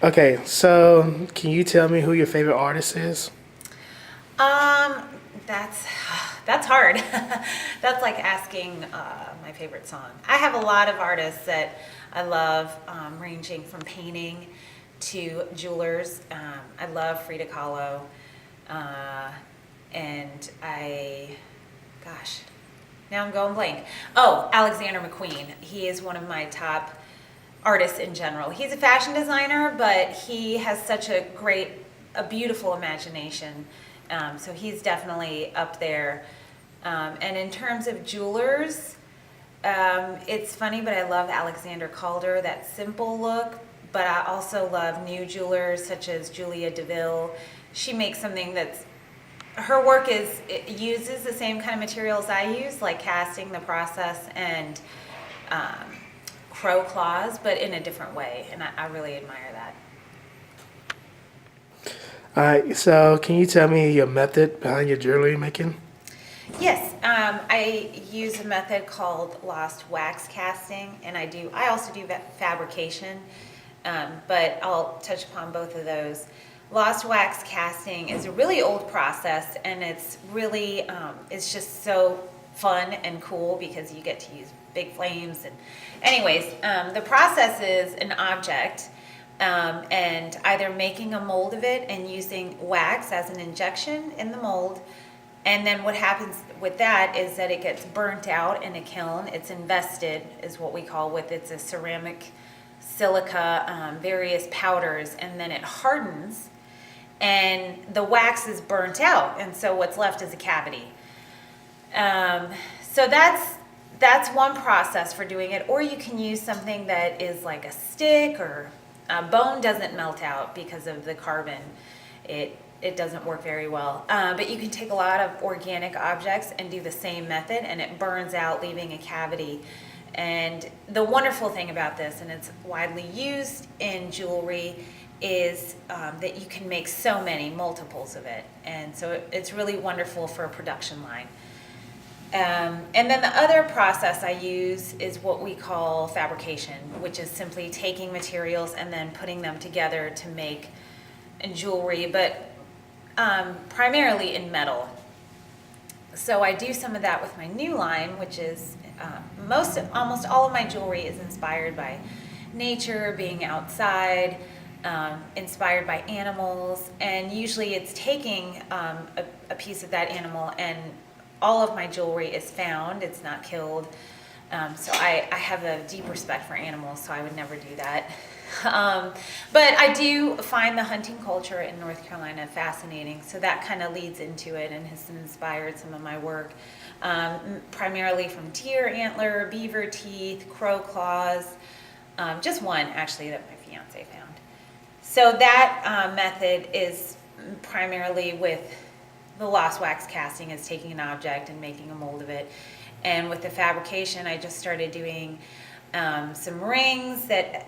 Okay, so can you tell me who your favorite artist is? Um, that's that's hard. That's like asking my favorite song. I have a lot of artists that I love, ranging from painting to jewelers. I love Frida Kahlo, uh, and gosh, now I'm going blank. Oh, Alexander McQueen. He is one of my top artists in general. He's a fashion designer, but he has such a beautiful imagination. So he's definitely up there. And in terms of jewelers, it's funny, but I love Alexander Calder, that simple look. But I also love new jewelers such as Julia DeVille. She makes something that's her work is it uses the same kind of materials I use, like casting, the process, and um, crow claws, but in a different way, and I really admire that. All right, so can you tell me your method behind your jewelry making? Yes, I use a method called lost wax casting, and I also do fabrication, but I'll touch upon both of those. Lost wax casting is a really old process, and it's just so fun and cool because you get to use big flames. And anyways, the process is an object, and either making a mold of it and using wax as an injection in the mold. And then what happens with that is that it gets burnt out in a kiln. It's invested, is what we call, with it's a ceramic, silica, various powders, and then it hardens, and the wax is burnt out, and so what's left is a cavity. So that's one process for doing it. Or you can use something that is like a stick, or bone doesn't melt out because of the carbon. It doesn't work very well. But you can take a lot of organic objects and do the same method, and it burns out, leaving a cavity. And the wonderful thing about this, and it's widely used in jewelry, is that you can make so many multiples of it. And so it's really wonderful for a production line. And then the other process I use is what we call fabrication, which is simply taking materials and then putting them together to make jewelry, but primarily in metal. So I do some of that with my new line, which is almost all of my jewelry is inspired by nature, being outside, inspired by animals, and usually it's taking a piece of that animal, and all of my jewelry is found, it's not killed. So I have a deep respect for animals, so I would never do that. But I do find the hunting culture in North Carolina fascinating, so that kind of leads into it and has inspired some of my work, primarily from deer antler, beaver teeth, crow claws, just one actually that my fiance found. So that method is primarily with the lost wax casting, is taking an object and making a mold of it. And with the fabrication, I just started doing some rings that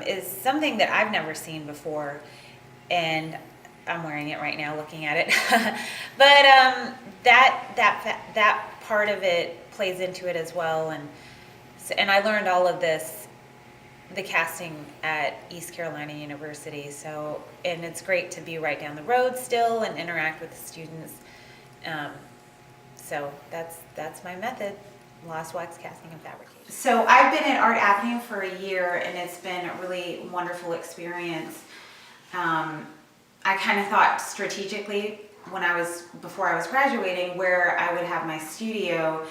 is something that I've never seen before, and I'm wearing it right now, looking at it. But that part of it plays into it as well, and I learned all of this, the casting, at East Carolina University. So, and it's great to be right down the road still and interact with the students. Um, so that's my method: lost wax casting and fabrication. So I've been at Art Avenue for a year, and it's been a really wonderful experience. I kind of thought strategically before I was graduating, where I would have my studio,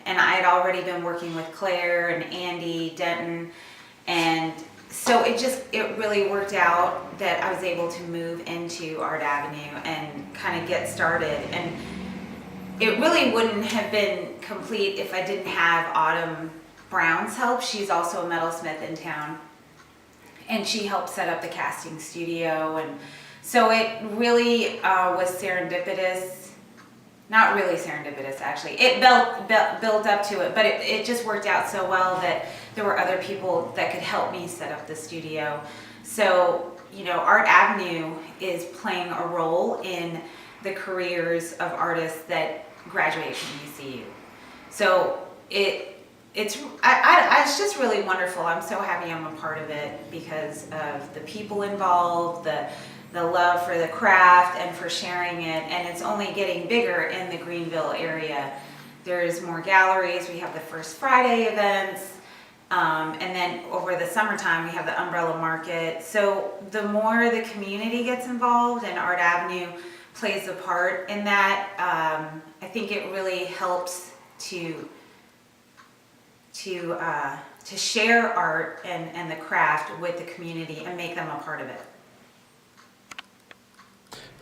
and I had already been working with Claire and Andy Denton, and so it really worked out that I was able to move into Art Avenue and kind of get started. And it really wouldn't have been complete if I didn't have Autumn Brown's help. She's also a metalsmith in town, and she helped set up the casting studio. And so it really was serendipitous. Not really serendipitous, actually. It built up to it, but it just worked out so well that there were other people that could help me set up the studio. So, Art Avenue is playing a role in the careers of artists that graduate from ECU. So it's just really wonderful. I'm so happy I'm a part of it because of the people involved, the love for the craft and for sharing it, and it's only getting bigger in the Greenville area. There's more galleries. We have the First Friday events, and then over the summertime we have the umbrella market. So the more the community gets involved and Art Avenue plays a part in that, I think it really helps to share art and the craft with the community and make them a part of it.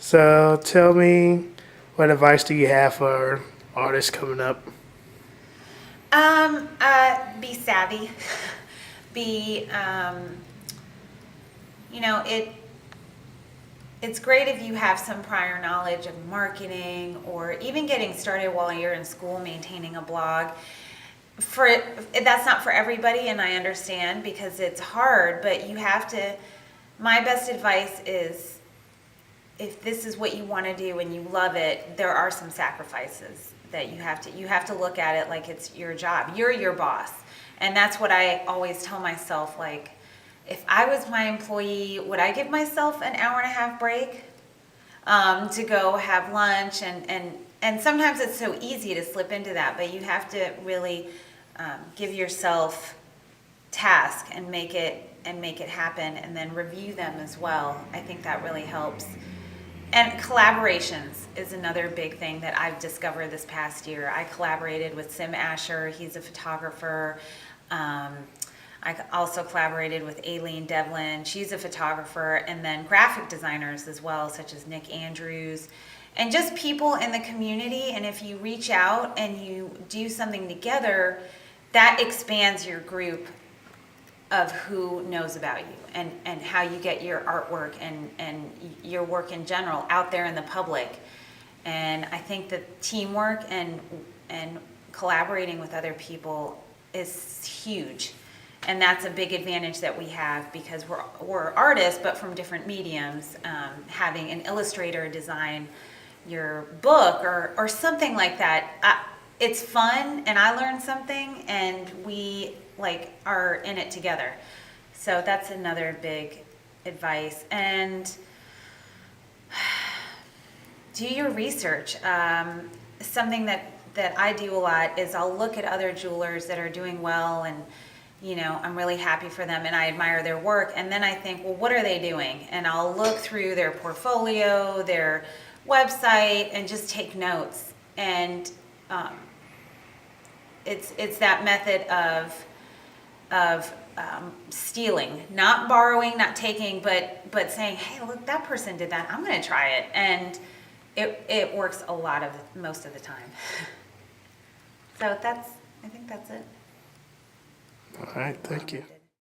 So tell me, what advice do you have for artists coming up? Be savvy. Be, it's great if you have some prior knowledge of marketing or even getting started while you're in school, maintaining a blog. That's not for everybody, and I understand because it's hard, but you have to, my best advice is, if this is what you want to do and you love it, there are some sacrifices that you have to look at it like it's your job. You're your boss. And that's what I always tell myself, like, if I was my employee, would I give myself an hour and a half break to go have lunch? And sometimes it's so easy to slip into that, but you have to really give yourself task and make it happen, and then review them as well. I think that really helps. And collaborations is another big thing that I've discovered this past year. I collaborated with Sim Asher. He's a photographer. I also collaborated with Eilisain Devlin. She's a photographer. And then graphic designers as well, such as Nick Andrews. And just people in the community. And if you reach out and you do something together, that expands your group of who knows about you and how you get your artwork and your work in general out there in the public. And I think that teamwork and collaborating with other people is huge. And that's a big advantage that we have because we're artists, but from different mediums. Having an illustrator design your book or something like that, it's fun, and I learned something, and we are in it together. So that's another big advice. And do your research. Something that I do a lot is I'll look at other jewelers that are doing well, and I'm really happy for them and I admire their work, and then I think, well, what are they doing? And I'll look through their portfolio, their website, and just take notes. And it's that method of stealing, not borrowing, not taking, but saying, hey, look, that person did that, I'm going to try it. And it works most of the time. So I think that's it. All right, thank you.